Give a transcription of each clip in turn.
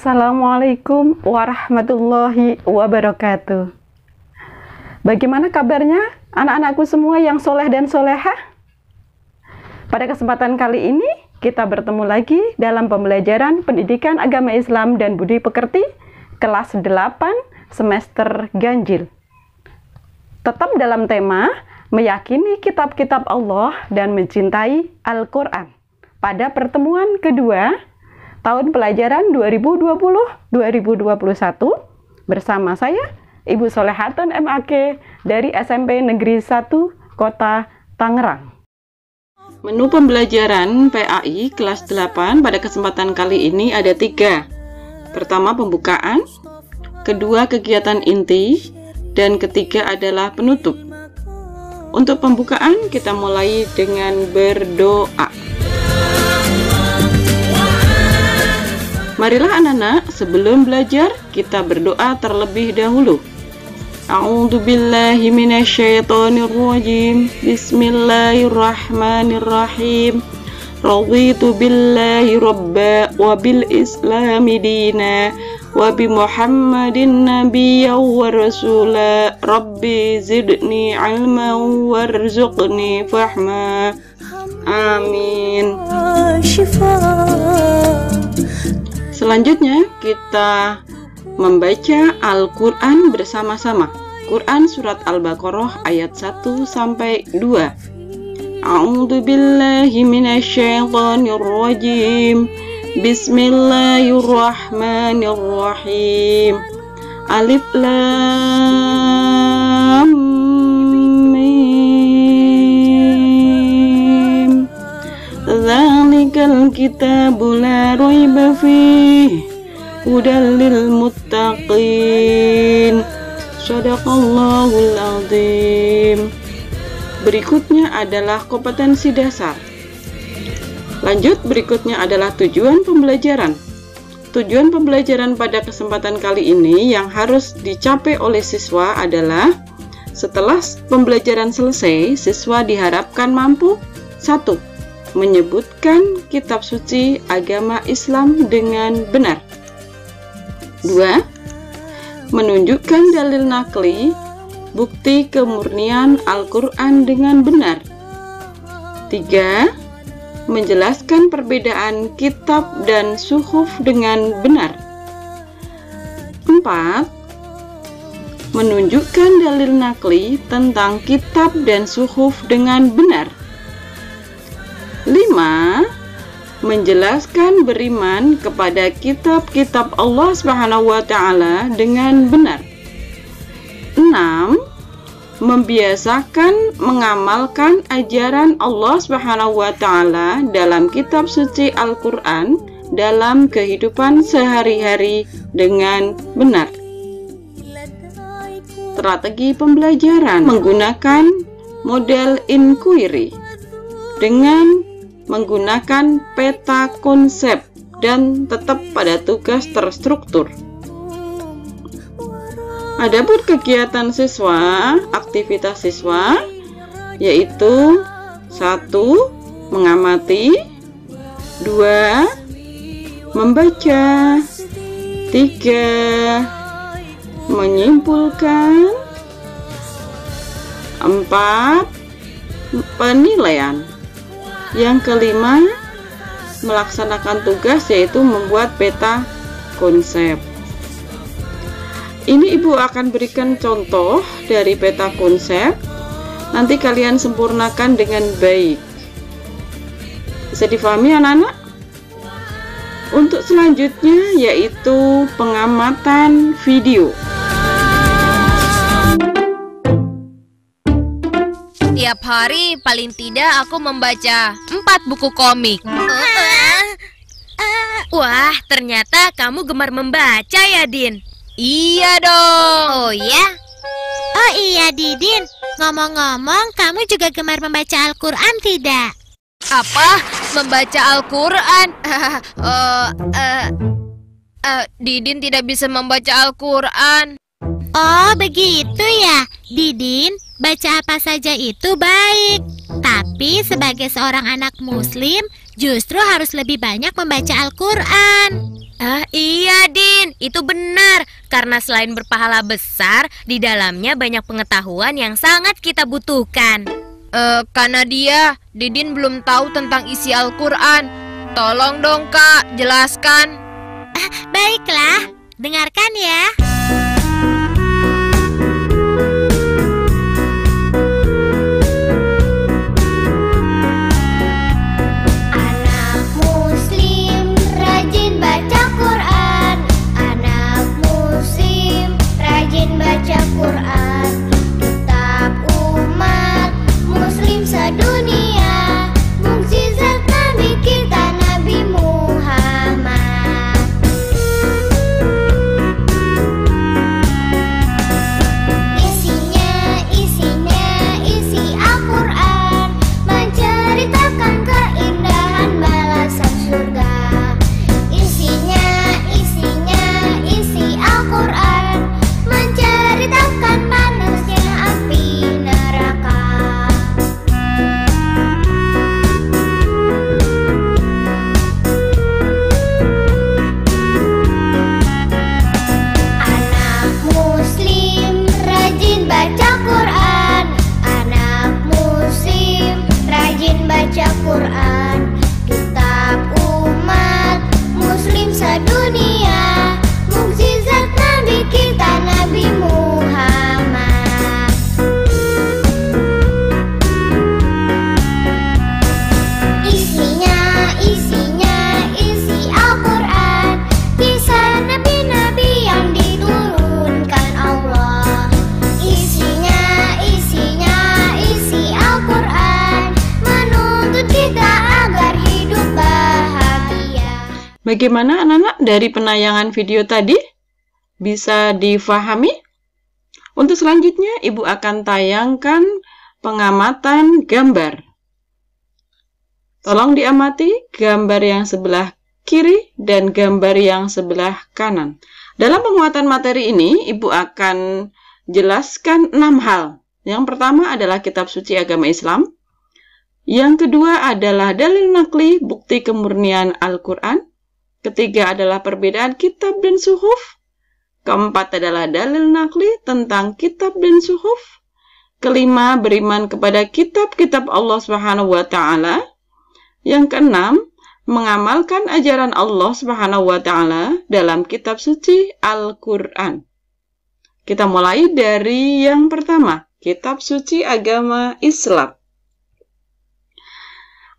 Assalamualaikum warahmatullahi wabarakatuh. Bagaimana kabarnya anak-anakku semua yang soleh dan solehah? Pada kesempatan kali ini kita bertemu lagi dalam pembelajaran Pendidikan Agama Islam dan Budi Pekerti kelas 8 semester ganjil. Tetap dalam tema meyakini kitab-kitab Allah dan mencintai Al-Quran. Pada pertemuan kedua tahun pelajaran 2020-2021 bersama saya Ibu Solehatun MAK dari SMP Negeri 1 Kota Tangerang. Menu pembelajaran PAI kelas 8 pada kesempatan kali ini ada 3. Pertama pembukaan, kedua kegiatan inti, dan ketiga adalah penutup. Untuk pembukaan kita mulai dengan berdoa. Marilah anak-anak, sebelum belajar kita berdoa terlebih dahulu. A'udzubillahi minasyaitonirrajim. Bismillahirrahmanirrahim. Raditu billahi rabba wa bil islami dina wa bi Muhammadin nabiyyan wa rasula. Rabbi zidni ilman warzuqni fahma. Amin. Selanjutnya kita membaca Al-Quran bersama-sama. Quran surat Al-Baqarah ayat 1 sampai 2. A'udzu billahi minasyaitonir rajim. Bismillahirrahmanirrahim. Alif lam mim. Dzalikal kitabu la raiba fihi hudal lil muttaqin. Shadaqallahul azim. Berikutnya adalah kompetensi dasar. Lanjut, berikutnya adalah tujuan pembelajaran. Tujuan pembelajaran pada kesempatan kali ini yang harus dicapai oleh siswa adalah setelah pembelajaran selesai, siswa diharapkan mampu 1. Menyebutkan kitab suci agama Islam dengan benar. 2. Menunjukkan dalil nakli, bukti kemurnian Al-Quran dengan benar. 3. Menjelaskan perbedaan kitab dan suhuf dengan benar. 4. Menunjukkan dalil nakli tentang kitab dan suhuf dengan benar. 5. Menjelaskan beriman kepada kitab-kitab Allah Subhanahu wa Ta'ala dengan benar. 6. Membiasakan mengamalkan ajaran Allah Subhanahu wa Ta'ala dalam kitab suci Al-Quran dalam kehidupan sehari-hari dengan benar. Strategi pembelajaran menggunakan model inquiry dengan menggunakan peta konsep dan tetap pada tugas terstruktur. Adapun kegiatan siswa, aktivitas siswa yaitu 1. Mengamati, 2. Membaca, 3. Menyimpulkan, 4. Penilaian. Yang kelima, melaksanakan tugas yaitu membuat peta konsep. Ini Ibu akan berikan contoh dari peta konsep. Nanti kalian sempurnakan dengan baik. Bisa difahami anak-anak? Untuk selanjutnya yaitu pengamatan video. Tiap hari paling tidak aku membaca 4 buku komik. Wah, ternyata kamu gemar membaca ya, Din? Iya dong. Oh ya? Oh iya, Didin. Ngomong-ngomong, kamu juga gemar membaca Al-Quran tidak? Apa? Membaca Al-Quran? Didin tidak bisa membaca Al-Quran. Oh, begitu ya. Didin, baca apa saja itu baik. Tapi sebagai seorang anak muslim, justru harus lebih banyak membaca Al-Quran. Ah, iya, Din. Itu benar. Karena selain berpahala besar, di dalamnya banyak pengetahuan yang sangat kita butuhkan. Karena Didin belum tahu tentang isi Al-Quran. Tolong dong, Kak, jelaskan. Baiklah, dengarkan ya. Anak muslim rajin baca Quran. Anak muslim rajin baca Quran. Kitab umat muslim sedunia. Mukjizat Nabi kita Nabi Muhammad. Isi Al-Quran menceritakan keindahan balasan surga. Isi Al-Quran menceritakan panasnya api neraka. Anak muslim rajin baca Quran. Anak muslim rajin baca Quran. Kitab umat muslim sedunia. Mukjizat Nabi kita Nabi Muhammad. Isi Al-Quran. Kisah nabi-nabi yang diturunkan Allah. Isi Al-Quran menuntut kita agar hidup bahagia. Bagaimana anak-anak dari penayangan video tadi? Bisa difahami? Untuk selanjutnya, Ibu akan tayangkan pengamatan gambar. Tolong diamati gambar yang sebelah kiri dan gambar yang sebelah kanan. Dalam penguatan materi ini, Ibu akan jelaskan 6 hal. Yang pertama adalah kitab suci agama Islam. Yang kedua adalah dalil nakli, bukti kemurnian Al-Quran. Ketiga adalah perbedaan kitab dan suhuf. Keempat adalah dalil nakli tentang kitab dan suhuf. Kelima, beriman kepada kitab-kitab Allah Subhanahu wa Ta'ala. Yang keenam, mengamalkan ajaran Allah Subhanahu wa Ta'ala dalam kitab suci Al-Quran. Kita mulai dari yang pertama, kitab suci agama Islam.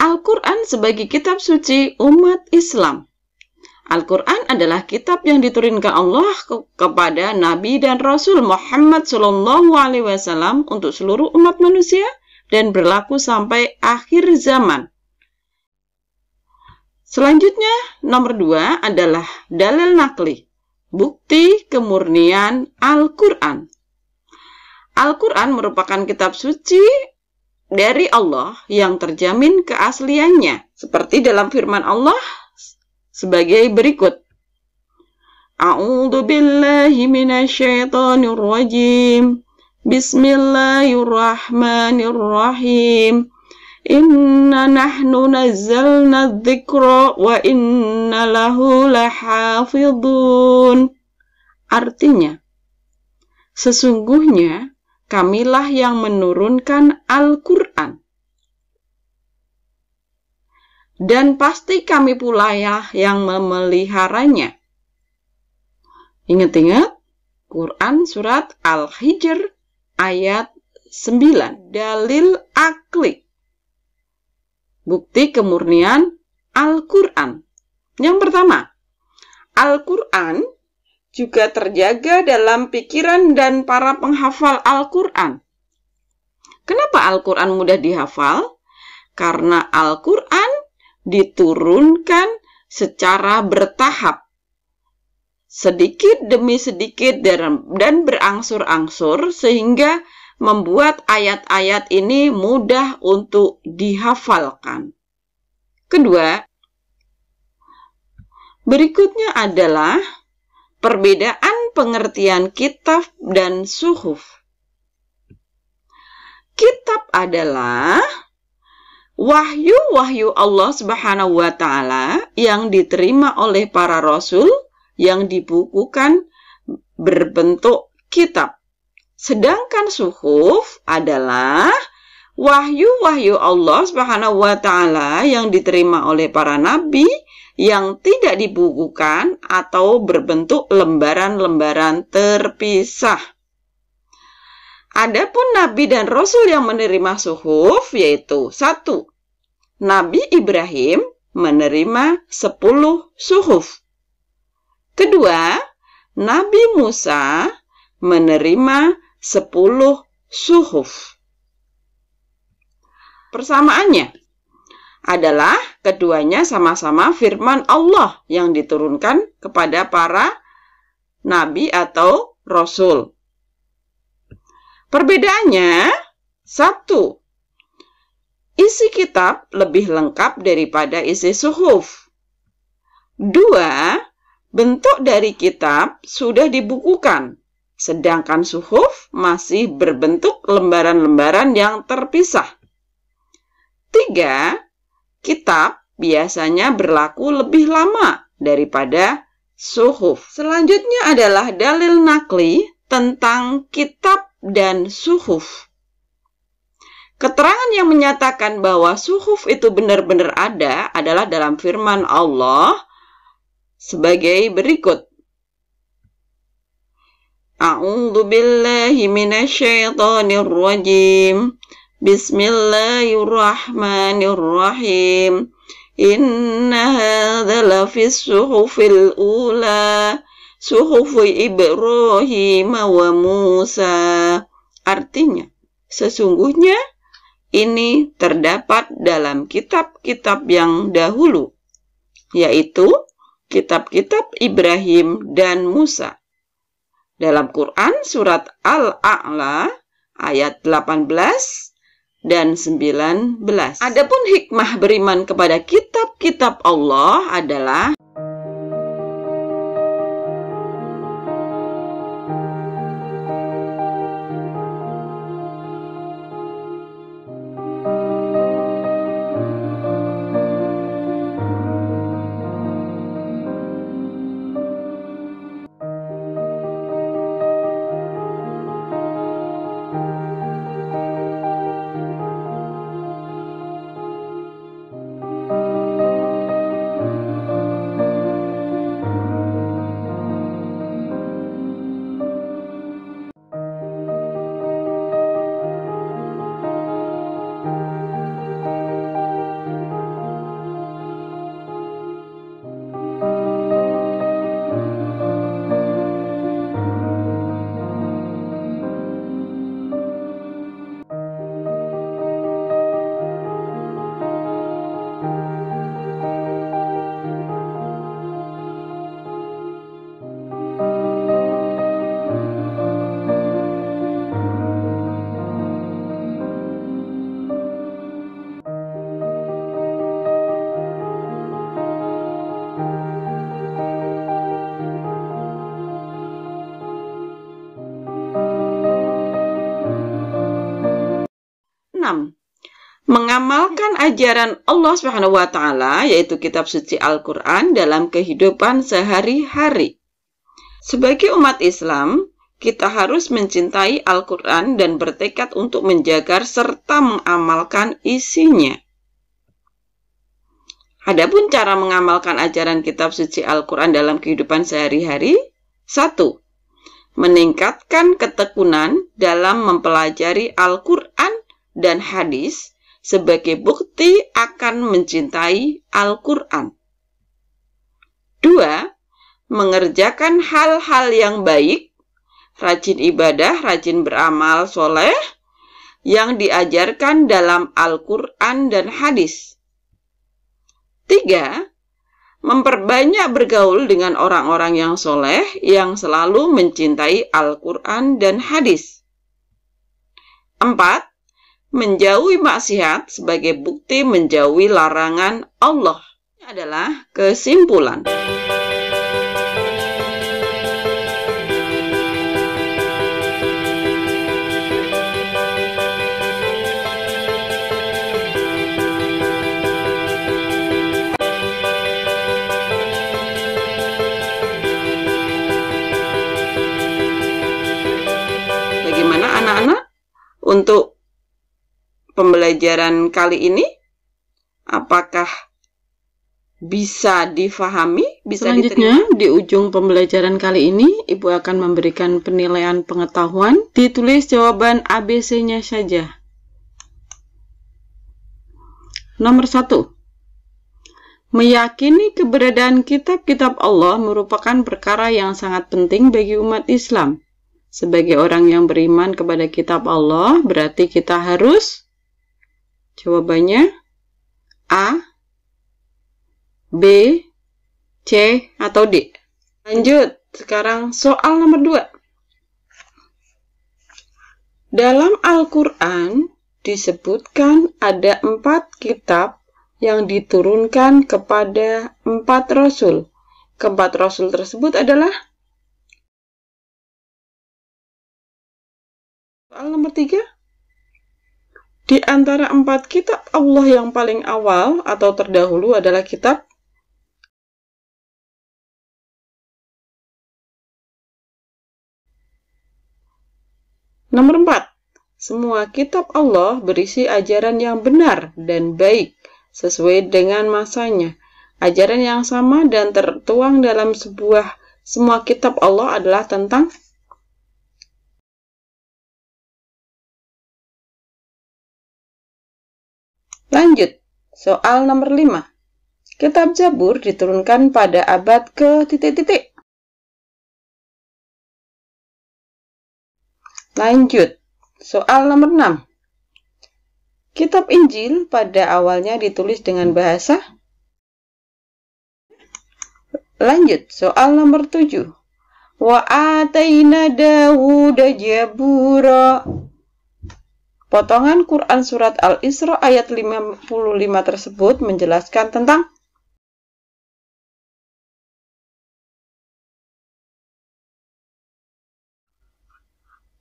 Al-Quran sebagai kitab suci umat Islam. Al-Quran adalah kitab yang diturunkan Allah kepada Nabi dan Rasul Muhammad SAW untuk seluruh umat manusia dan berlaku sampai akhir zaman. Selanjutnya, nomor 2 adalah dalil nakli, bukti kemurnian Al-Quran. Al-Quran merupakan kitab suci dari Allah yang terjamin keasliannya, seperti dalam firman Allah sebagai berikut. A'udzu billahi minasyaitonir rajim. Bismillahirrahmanirrahim. Inna nahnu nazzalna dzikra wa inna lahu lahafidhun. Artinya, sesungguhnya kamilah yang menurunkan Al-Quran. Dan pasti kami pula yang memeliharanya. Ingat-ingat, Quran surat Al-Hijr ayat 9, dalil akli. Bukti kemurnian Al-Quran. Yang pertama, Al-Quran juga terjaga dalam pikiran dan para penghafal Al-Quran. Kenapa Al-Quran mudah dihafal? Karena Al-Quran diturunkan secara bertahap, sedikit demi sedikit dan berangsur-angsur, sehingga membuat ayat-ayat ini mudah untuk dihafalkan. Kedua, berikutnya adalah perbedaan pengertian kitab dan suhuf. Kitab adalah wahyu-wahyu Allah Subhanahu wa Ta'ala yang diterima oleh para rasul yang dibukukan berbentuk kitab. Sedangkan suhuf adalah wahyu-wahyu Allah Subhanahu wa Ta'ala yang diterima oleh para nabi yang tidak dibukukan atau berbentuk lembaran-lembaran terpisah. Adapun nabi dan rasul yang menerima suhuf yaitu 1. Nabi Ibrahim menerima 10 suhuf. Kedua, Nabi Musa menerima 10 suhuf. Persamaannya adalah keduanya sama-sama firman Allah yang diturunkan kepada para nabi atau rasul. Perbedaannya, 1. Isi kitab lebih lengkap daripada isi suhuf. 2. Bentuk dari kitab sudah dibukukan, sedangkan suhuf masih berbentuk lembaran-lembaran yang terpisah. 3. Kitab biasanya berlaku lebih lama daripada suhuf. Selanjutnya adalah dalil nakli tentang kitab dan suhuf. Keterangan yang menyatakan bahwa suhuf itu benar-benar ada adalah dalam firman Allah sebagai berikut. A'udzu billahi minasyaitonir rajim. Bismillahirrahmanirrahim. Inna hadza lafis suhufil ula, suhufi Ibrahim wa Musa. Artinya, sesungguhnya ini terdapat dalam kitab-kitab yang dahulu, yaitu kitab-kitab Ibrahim dan Musa. Dalam Quran surat Al-A'la ayat 18 dan 19. Adapun hikmah beriman kepada kitab-kitab Allah adalah mengamalkan ajaran Allah Subhanahu wa Ta'ala, yaitu kitab suci Al-Quran, dalam kehidupan sehari-hari. Sebagai umat Islam, kita harus mencintai Al-Quran dan bertekad untuk menjaga serta mengamalkan isinya. Adapun cara mengamalkan ajaran kitab suci Al-Quran dalam kehidupan sehari-hari, 1. Meningkatkan ketekunan dalam mempelajari Al-Quran dan hadis sebagai bukti akan mencintai Al-Quran. 2. Mengerjakan hal-hal yang baik, rajin ibadah, rajin beramal soleh, yang diajarkan dalam Al-Quran dan hadis. 3. Memperbanyak bergaul dengan orang-orang yang soleh, yang selalu mencintai Al-Quran dan hadis. 4. Menjauhi maksiat sebagai bukti menjauhi larangan Allah. Ini adalah kesimpulan. anak-anak untuk pembelajaran kali ini? Apakah bisa difahami? Selanjutnya, di ujung pembelajaran kali ini, Ibu akan memberikan penilaian pengetahuan. Ditulis jawaban ABC-nya saja. Nomor 1. Meyakini keberadaan kitab-kitab Allah merupakan perkara yang sangat penting bagi umat Islam. Sebagai orang yang beriman kepada kitab Allah, berarti kita harus jawabannya A, B, C, atau D. Lanjut, sekarang soal nomor 2. Dalam Al-Quran disebutkan ada 4 kitab yang diturunkan kepada 4 rasul. Keempat rasul tersebut adalah? Soal nomor 3. Di antara 4 kitab Allah yang paling awal atau terdahulu adalah kitab nomor 4. Semua kitab Allah berisi ajaran yang benar dan baik sesuai dengan masanya. Ajaran yang sama dan tertuang dalam semua kitab Allah adalah tentang Lanjut, soal nomor 5. Kitab Zabur diturunkan pada abad ke ... Lanjut, soal nomor 6. Kitab Injil pada awalnya ditulis dengan bahasa. Lanjut, soal nomor 7. Wa ataina Dawuda Jabura. Potongan Quran surat Al-Isra ayat 55 tersebut menjelaskan tentang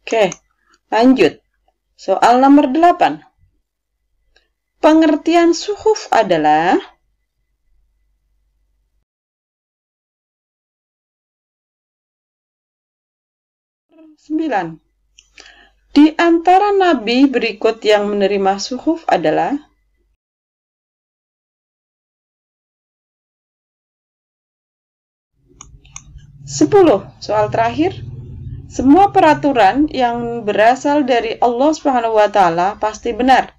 Oke, lanjut. Soal nomor 8. Pengertian suhuf adalah Sembilan. Di antara nabi berikut yang menerima suhuf adalah Sepuluh. Soal terakhir. Semua peraturan yang berasal dari Allah SWT pasti benar,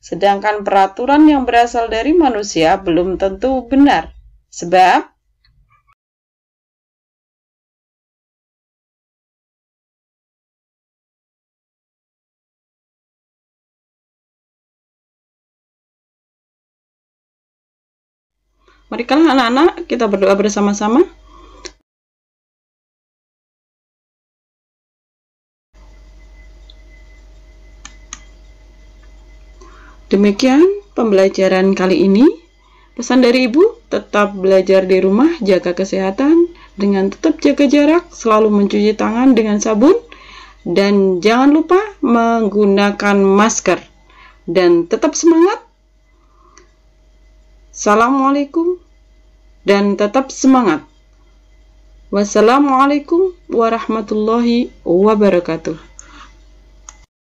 sedangkan peraturan yang berasal dari manusia belum tentu benar. Sebab marilah anak-anak kita berdoa bersama-sama. Demikian pembelajaran kali ini. Pesan dari Ibu, tetap belajar di rumah, jaga kesehatan, dengan tetap jaga jarak, selalu mencuci tangan dengan sabun, dan jangan lupa menggunakan masker. Dan tetap semangat. Assalamualaikum dan tetap semangat. Wassalamualaikum warahmatullahi wabarakatuh.